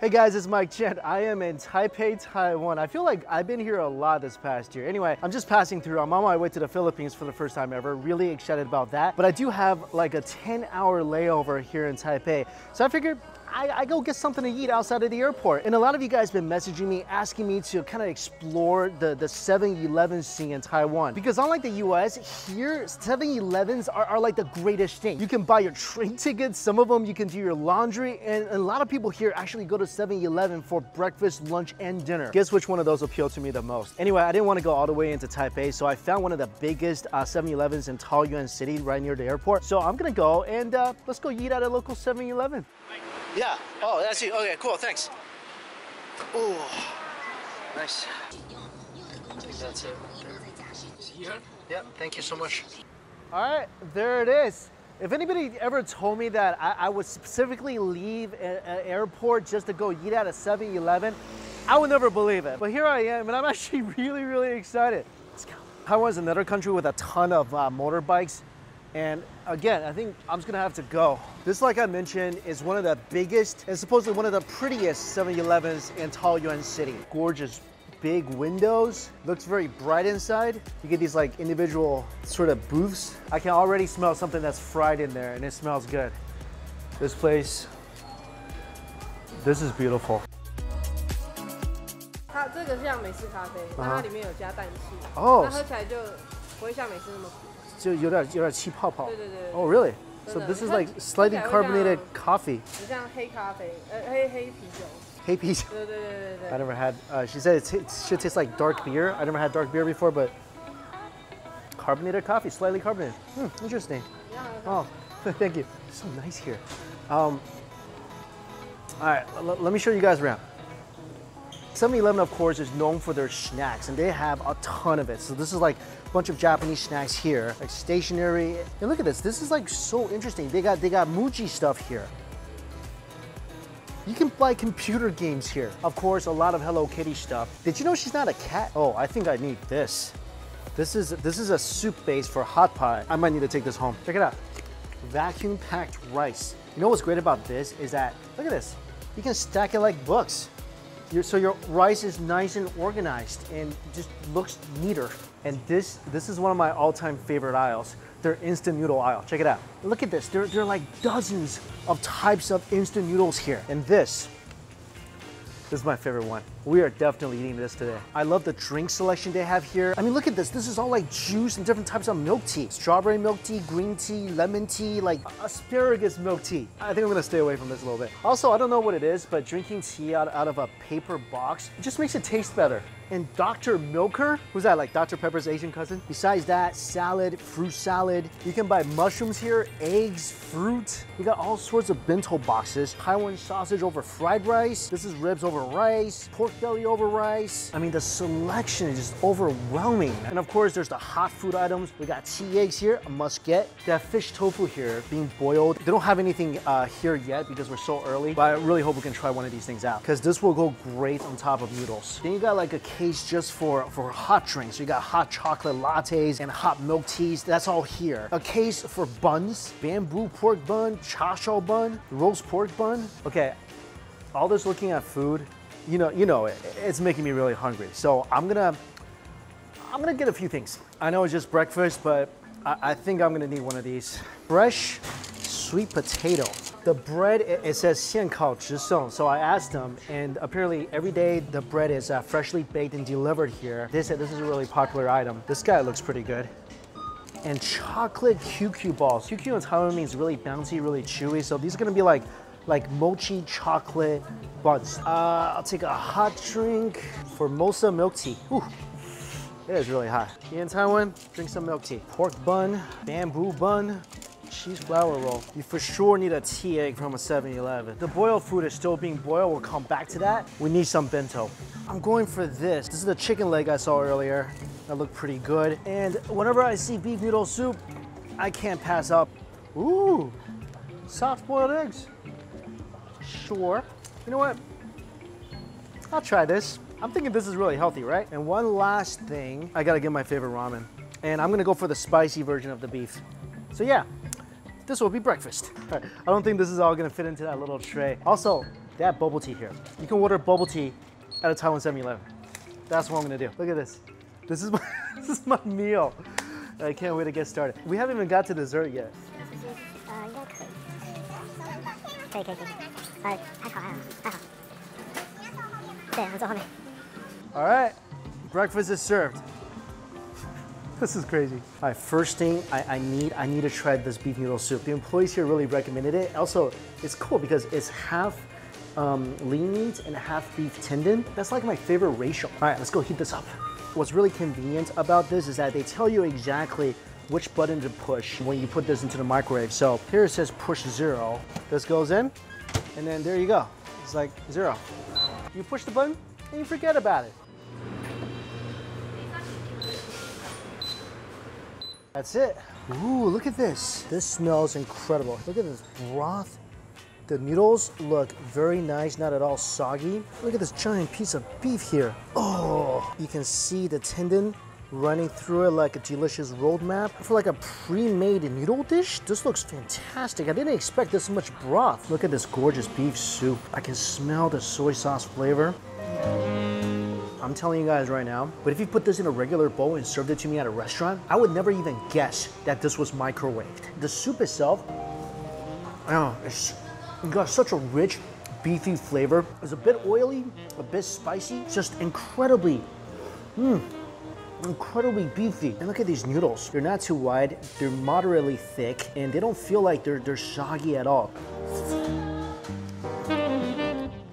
Hey guys, it's Mike Chen. I am in Taipei, Taiwan. I feel like I've been here a lot this past year. Anyway, I'm just passing through. I'm on my way to the Philippines for the first time ever. Really excited about that. But I do have like a 10-hour layover here in Taipei. So I figured I go get something to eat outside of the airport. And a lot of you guys been messaging me, asking me to kind of explore the 7-Eleven scene in Taiwan. Because unlike the US, here 7-Elevens are like the greatest thing. You can buy your train tickets, some of them you can do your laundry, and a lot of people here actually go to 7-Eleven for breakfast, lunch, and dinner. Guess which one of those appealed to me the most? Anyway, I didn't want to go all the way into Taipei, so I found one of the biggest 7-Elevens in Taoyuan City right near the airport. So I'm gonna go and let's go eat at a local 7-Eleven. Yeah. Oh, that's you. Okay, cool. Thanks. Oh, nice. I think that's it. Here? Yep. Thank you so much. All right, there it is. If anybody ever told me that I would specifically leave an airport just to go eat at a 7-Eleven, I would never believe it. But here I am, and I'm actually really excited. Let's go. Taiwan is another country with a ton of motorbikes. And again, I think I'm just gonna have to go. This, like I mentioned, is one of the biggest and supposedly one of the prettiest 7-Elevens in Taoyuan City. Gorgeous big windows. Looks very bright inside. You get these like individual sort of booths. I can already smell something that's fried in there and it smells good. This place, this is beautiful. 它这个像美式咖啡，但它里面有加氮气，那喝起来就不会像美式那么苦。 就有点气泡泡。对对对。Oh really? So this is like slightly carbonated coffee. 很像黑咖啡，黑啤酒。黑啤酒。对对对对对。I never had. She said it should taste like dark beer. I never had dark beer before, but carbonated coffee, slightly carbonated. Interesting. Yeah. Oh, thank you. It's so nice here. All right, let me show you guys around. 7-Eleven, of course, is known for their snacks, and they have a ton of it. So this is like a bunch of Japanese snacks here, like stationery. And look at this. This is like so interesting. They got Muji stuff here. You can buy computer games here. Of course, a lot of Hello Kitty stuff. Did you know she's not a cat? Oh, I think I need this. This is a soup base for hot pot. I might need to take this home. Check it out. Vacuum packed rice. You know what's great about this is that, look at this. You can stack it like books. So your rice is nice and organized and just looks neater. And this is one of my all-time favorite aisles. Their instant noodle aisle. Check it out. Look at this. There are like dozens of types of instant noodles here. And this is my favorite one. We are definitely eating this today. I love the drink selection they have here. I mean, look at this. This is all like juice and different types of milk tea. Strawberry milk tea, green tea, lemon tea, like asparagus milk tea. I think I'm gonna stay away from this a little bit. Also, I don't know what it is, but drinking tea out of a paper box, it just makes it taste better. And Dr. Milker, who's that, like Dr. Pepper's Asian cousin? Besides that, salad, fruit salad. You can buy mushrooms here, eggs, fruit. You got all sorts of bento boxes. Taiwan sausage over fried rice. This is ribs over rice, pork belly over rice. I mean, the selection is just overwhelming. And of course, there's the hot food items. We got tea eggs here, a must get. They have fish tofu here being boiled. They don't have anything here yet because we're so early, but I really hope we can try one of these things out because this will go great on top of noodles. Then you got like a case just for hot drinks. You got hot chocolate lattes and hot milk teas. That's all here. A case for buns, bamboo pork bun, cha shao bun, roast pork bun. Okay, all this looking at food, you know it's making me really hungry. So I'm gonna get a few things. I know it's just breakfast, but I think I'm gonna need one of these. Fresh sweet potato. The bread, it says 现烤直送. So I asked them, and apparently every day the bread is freshly baked and delivered here. They said this is a really popular item. This guy looks pretty good. And chocolate QQ balls. QQ in Taiwan means really bouncy, really chewy. So these are gonna be like mochi chocolate buns. I'll take a hot drink. Formosa milk tea. Ooh, it is really hot. Here in Taiwan, drink some milk tea. Pork bun, bamboo bun, cheese flour roll. You for sure need a tea egg from a 7-Eleven. The boiled food is still being boiled. We'll come back to that. We need some bento. I'm going for this. This is the chicken leg I saw earlier. That looked pretty good. And whenever I see beef noodle soup, I can't pass up. Ooh, soft boiled eggs. Sure. You know what? I'll try this. I'm thinking this is really healthy, right? And one last thing, I gotta get my favorite ramen. And I'm gonna go for the spicy version of the beef. So yeah, this will be breakfast. All right, I don't think this is all gonna fit into that little tray. Also, They have bubble tea here. You can order bubble tea at a Taiwan 7-Eleven. That's what I'm gonna do. Look at this. This is my, this is my meal. I can't wait to get started. We haven't even got to dessert yet. All right, breakfast is served. This is crazy. All right, first thing I need to try this beef noodle soup. The employees here really recommended it. Also, it's cool because it's half lean meat and half beef tendon. That's like my favorite ratio. All right, let's go heat this up. What's really convenient about this is that they tell you exactly which button to push when you put this into the microwave. So here it says push 0. This goes in, and then there you go. It's like 0. You push the button, and you forget about it. That's it. Ooh, look at this. This smells incredible. Look at this broth. The noodles look very nice, not at all soggy. Look at this giant piece of beef here. Oh, you can see the tendon running through it like a delicious roadmap. For like a pre-made noodle dish, this looks fantastic. I didn't expect this much broth. Look at this gorgeous beef soup. I can smell the soy sauce flavor. I'm telling you guys right now, but if you put this in a regular bowl and served it to me at a restaurant, I would never even guess that this was microwaved. The soup itself, it's got such a rich, beefy flavor. It's a bit oily, a bit spicy, just incredibly beefy. And look at these noodles. They're not too wide, they're moderately thick, and they don't feel like they're soggy at all.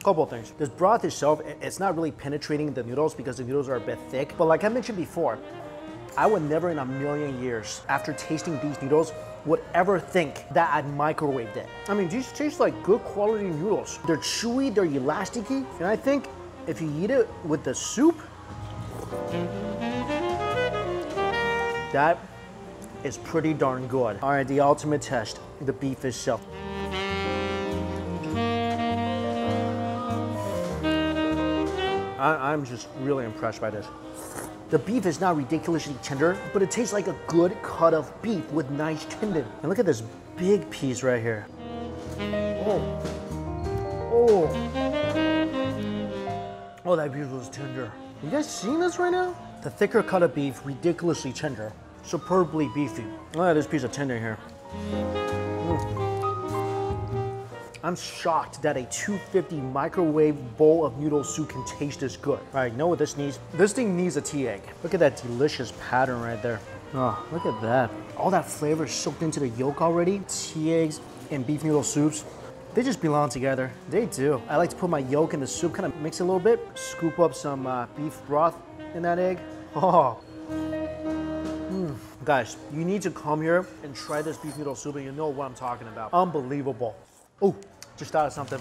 Couple of things. This broth itself, it's not really penetrating the noodles because the noodles are a bit thick. But like I mentioned before, I would never in a million years, after tasting these noodles, would ever think that I'd microwaved it. I mean, these taste like good quality noodles. They're chewy, they're elasticy, and I think if you eat it with the soup, that is pretty darn good. All right, the ultimate test, the beef itself. I'm just really impressed by this. The beef is not ridiculously tender, but it tastes like a good cut of beef with nice tendon. And look at this big piece right here. Oh, that beef was tender. You guys seeing this right now? The thicker cut of beef, ridiculously tender, superbly beefy. Look at this piece of tendon here. I'm shocked that a 250 microwave bowl of noodle soup can taste this good. All right, you know what this needs? This thing needs a tea egg. Look at that delicious pattern right there. Oh, look at that. All that flavor is soaked into the yolk already. Tea eggs and beef noodle soups, they just belong together. They do. I like to put my yolk in the soup, kind of mix it a little bit, scoop up some beef broth in that egg. Oh. Guys, you need to come here and try this beef noodle soup and you know what I'm talking about. Unbelievable. Oh, just thought of something.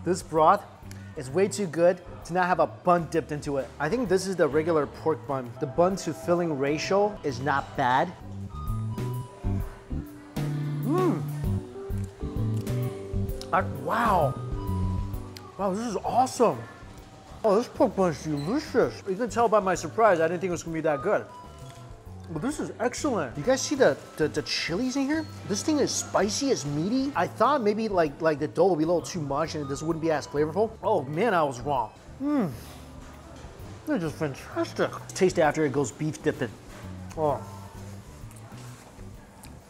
This broth is way too good to not have a bun dipped into it. I think this is the regular pork bun. The bun to filling ratio is not bad. Wow. Wow, this is awesome. Oh, this pork bun is delicious. You can tell by my surprise, I didn't think it was gonna be that good. But this is excellent. You guys see the chilies in here? This thing is spicy, it's meaty. I thought maybe like the dough would be a little too much and this wouldn't be as flavorful. Oh man, I was wrong. They're just fantastic. Taste it after it goes beef dipping. Oh.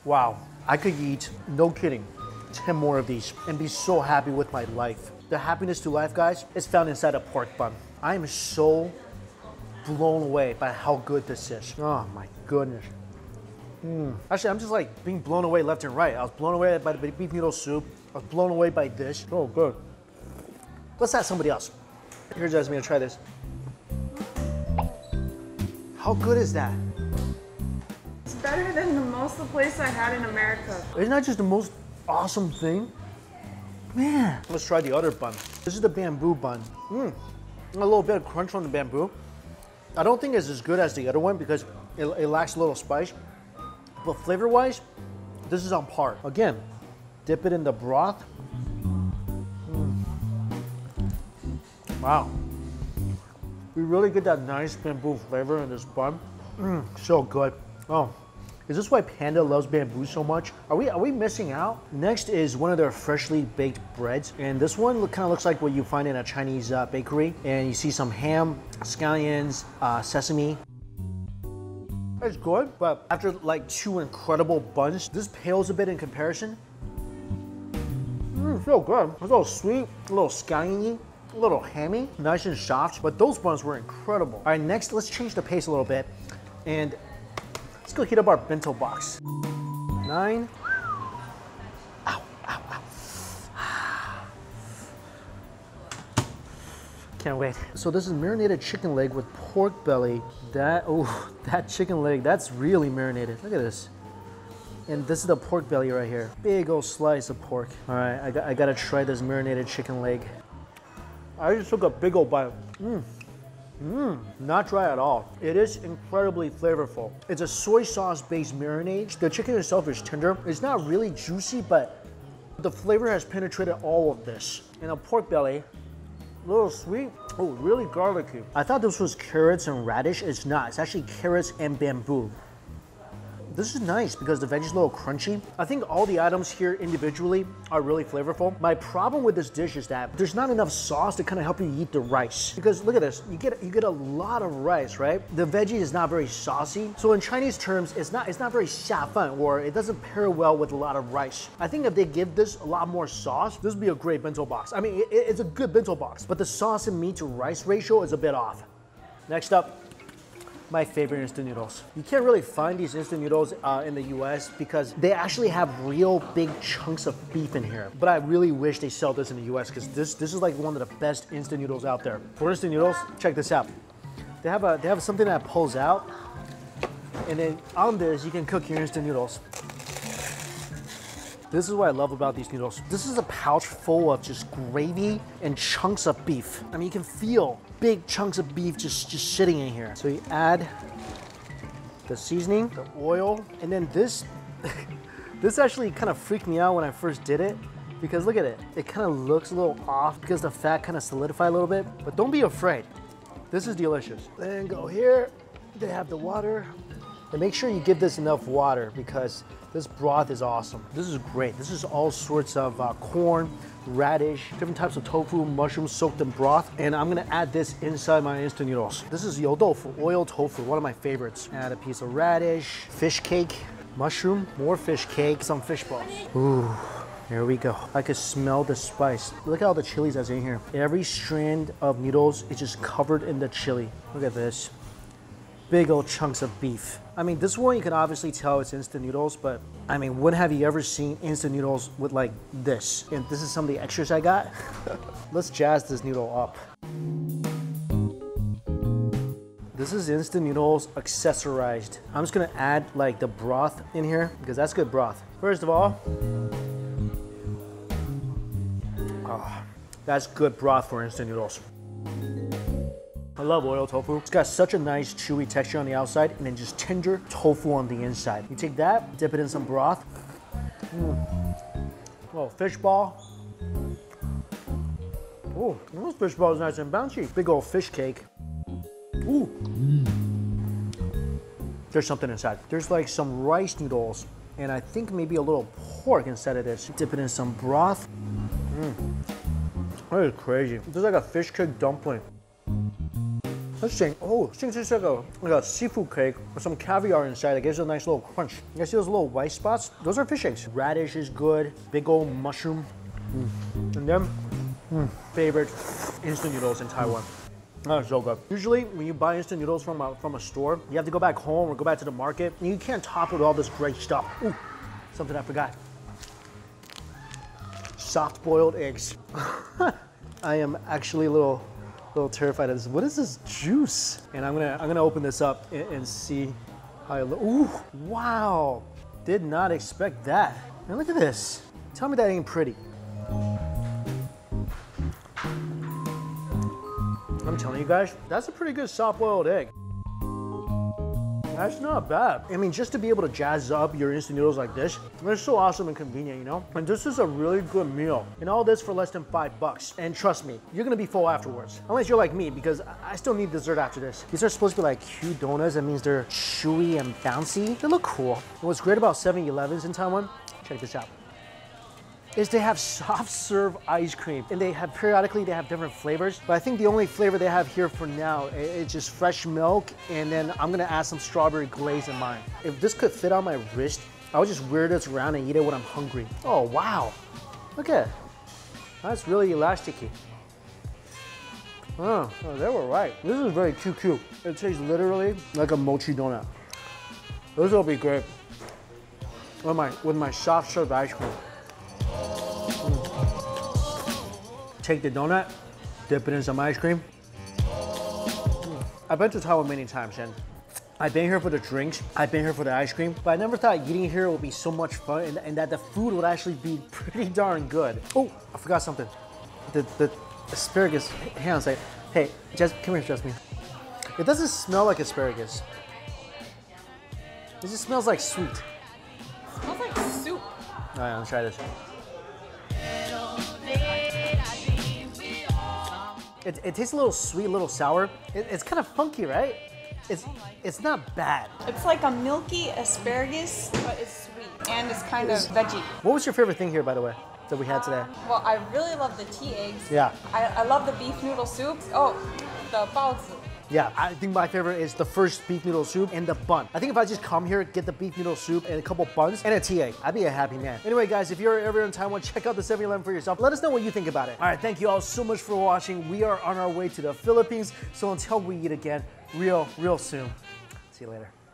Wow. I could eat, no kidding, 10 more of these and be so happy with my life. The happiness to life, guys, is found inside a pork bun. I am so blown away by how good this is. Oh my goodness. Actually, I'm just like being blown away left and right. I was blown away by the beef noodle soup. I was blown away by this. Oh, good. Let's ask somebody else. Here's Jasmine to try this. How good is that? It's better than the most of the place I had in America. Isn't that just the most awesome thing? Man. Let's try the other bun. This is the bamboo bun. A little bit of crunch on the bamboo. I don't think it's as good as the other one because it lacks a little spice. But flavor-wise, this is on par. Again, dip it in the broth. Wow. We really get that nice bamboo flavor in this bun. So good. Oh, Is this why Panda loves bamboo so much? Are we missing out? Next is one of their freshly baked breads. And this one kind of looks like what you find in a Chinese bakery. And you see some ham, scallions, sesame. It's good, but after like 2 incredible buns, this pales a bit in comparison. So good. It's a little sweet, a little scallion-y, a little hammy, nice and soft, but those buns were incredible. All right, next, let's change the pace a little bit. And let's go heat up our bento box. 9. Ow, ow, ow. Can't wait. So this is marinated chicken leg with pork belly. That chicken leg, that's really marinated. Look at this. And this is the pork belly right here. Big old slice of pork. All right, I gotta try this marinated chicken leg. I just took a big old bite. Not dry at all. It is incredibly flavorful. It's a soy sauce based marinade. The chicken itself is tender. It's not really juicy, but the flavor has penetrated all of this. And a pork belly, a little sweet. Oh, really garlicky. I thought this was carrots and radish. It's not. It's actually carrots and bamboo. This is nice because the veggies are a little crunchy. I think all the items here individually are really flavorful. My problem with this dish is that there's not enough sauce to kind of help you eat the rice. Because look at this, you get a lot of rice, right? The veggie is not very saucy. So in Chinese terms, it's not very 下饭, or it doesn't pair well with a lot of rice. I think if they give this a lot more sauce, this would be a great bento box. I mean, it's a good bento box, but the sauce and meat to rice ratio is a bit off. Next up, my favorite instant noodles. You can't really find these instant noodles in the US because they actually have real big chunks of beef in here. But I really wish they sell this in the US because this is like one of the best instant noodles out there. For instant noodles, check this out. They have something that pulls out, and then on this you can cook your instant noodles. This is what I love about these noodles. This is a pouch full of just gravy and chunks of beef. I mean, you can feel big chunks of beef just sitting in here. So you add the seasoning, the oil, and then this, this actually kind of freaked me out when I first did it because look at it. It kind of looks a little off because the fat kind of solidified a little bit, but don't be afraid. This is delicious. Then go here, they have the water. And make sure you give this enough water because this broth is awesome. This is great. This is all sorts of corn, radish, different types of tofu, mushrooms soaked in broth. And I'm gonna add this inside my instant noodles. This is you tofu, oil tofu, one of my favorites. Add a piece of radish, fish cake, mushroom, more fish cake, some fish balls. Ooh. Here we go. I could smell the spice. Look at all the chilies that's in here. Every strand of noodles is just covered in the chili. Look at this. Big old chunks of beef. I mean, this one you can obviously tell it's instant noodles, but I mean, when have you ever seen instant noodles with like this? And this is some of the extras I got. Let's jazz this noodle up. This is instant noodles accessorized. I'm just gonna add like the broth in here because that's good broth. First of all, that's good broth for instant noodles. I love oil tofu. It's got such a nice chewy texture on the outside and then just tender tofu on the inside. You take that, dip it in some broth. Little fish ball. Oh, this fish ball is nice and bouncy. Big old fish cake. Ooh. There's something inside. There's like some rice noodles and I think maybe a little pork inside of this. Dip it in some broth. That is crazy. This is like a fish cake dumpling. Let's think, oh, this is like a seafood cake with some caviar inside that gives it a nice little crunch. You guys see those little white spots? Those are fish eggs. Radish is good, big old mushroom. And then, favorite instant noodles in Taiwan. That's so good. Usually, when you buy instant noodles from a store, you have to go back home or go back to the market, and you can't top it with all this great stuff. Ooh, something I forgot. Soft-boiled eggs. I am actually a little terrified of this. What is this juice? And I'm gonna open this up and see how it looks. Ooh, wow. Did not expect that. And look at this. Tell me that ain't pretty. I'm telling you guys, that's a pretty good soft-boiled egg. That's not bad. I mean, just to be able to jazz up your instant noodles like this, they're so awesome and convenient, you know? And this is a really good meal. And all this for less than $5. And trust me, you're gonna be full afterwards. Unless you're like me, because I still need dessert after this. These are supposed to be like cute donuts. That means they're chewy and bouncy. They look cool. And what's great about 7-Elevens in Taiwan, check this out, is they have soft serve ice cream, and they have periodically different flavors, but I think the only flavor they have here for now is just fresh milk, and then I'm gonna add some strawberry glaze in mine. If this could fit on my wrist, I would just wear this around and eat it when I'm hungry. Oh wow, look at it. That's really elasticy. Oh, they were right. This is very cute. It tastes literally like a mochi donut. This will be great with my soft serve ice cream. Take the donut, dip it in some ice cream. I've been to Taiwan many times, and I've been here for the drinks, I've been here for the ice cream, but I never thought eating here would be so much fun and that the food would actually be pretty darn good. Oh, I forgot something. The asparagus, hang on a second. Hey, come here, Jasmine. It doesn't smell like asparagus. It just smells like sweet. It smells like soup. All right, let's try this. It tastes a little sweet, a little sour. It's kind of funky, right? It's not bad. It's like a milky asparagus, but it's sweet and it's kind of veggie. What was your favorite thing here, by the way, that we had today? Well, I really love the tea eggs. Yeah. I love the beef noodle soup. Oh, the baozi. Yeah, I think my favorite is the first beef noodle soup and the bun. I think if I just come here, get the beef noodle soup and a couple buns and a tea egg, I'd be a happy man. Anyway, guys, if you're ever in Taiwan, check out the 7-Eleven for yourself. Let us know what you think about it. All right, thank you all so much for watching. We are on our way to the Philippines, so until we eat again real soon. See you later.